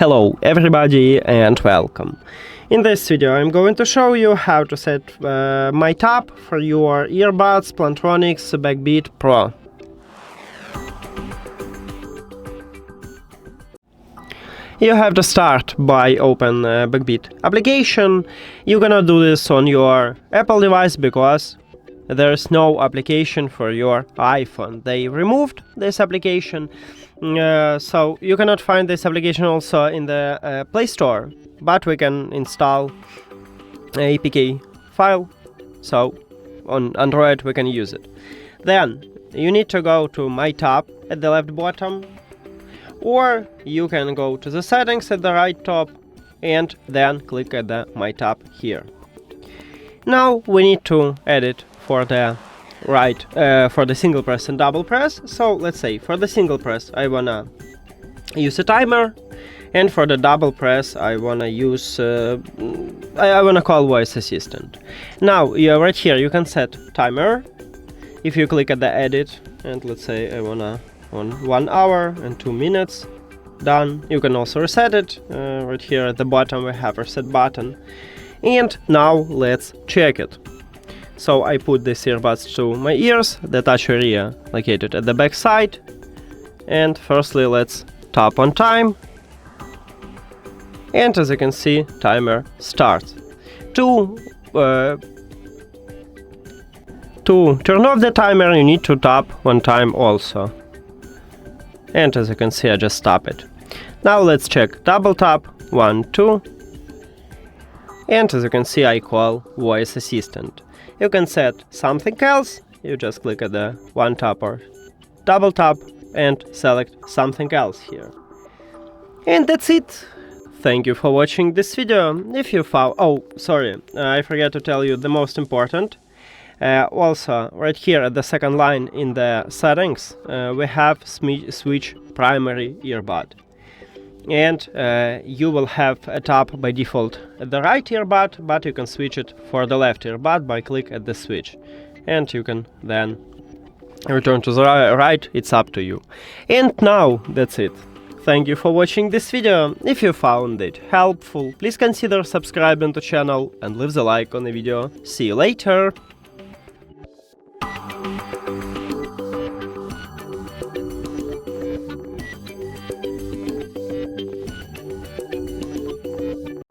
Hello everybody and welcome. In this video I'm going to show you how to set my tab for your earbuds Plantronics Backbeat Pro. You have to start by open Backbeat application. You're gonna do this on your Apple device because there's no application for your iPhone. They removed this application, so you cannot find this application also in the Play Store, but we can install a APK file, so on Android we can use it. Then you need to go to My tab at the left bottom, or you can go to the settings at the right top and then click at the My tab here. Now we need to edit for the for the single press and double press. So let's say for the single press I wanna use a timer, and for the double press I wanna use I wanna call voice assistant. Now right here you can set timer. If you click at the edit and let's say I wanna on 1 hour and 2 minutes, done. You can also reset it. Right here at the bottom we have a reset button. And now let's check it. So I put these earbuds to my ears, the touch area located at the back side. And firstly let's tap on time. And as you can see, timer starts. To turn off the timer you need to tap one time also. And as you can see I just tap it. Now let's check double tap, 1, 2. And as you can see I call voice assistant. You can set something else, you just click at the one tap or double tap and select something else here. And that's it. Thank you for watching this video. If you found... Oh, sorry, I forgot to tell you the most important. Also, right here at the second line in the settings, we have switch primary earbud. And you will have a tab by default at the right earbud, but you can switch it for the left earbud by click at the switch. And you can then return to the right, it's up to you. And now that's it. Thank you for watching this video. If you found it helpful, please consider subscribing to the channel and leave the like on the video. See you later!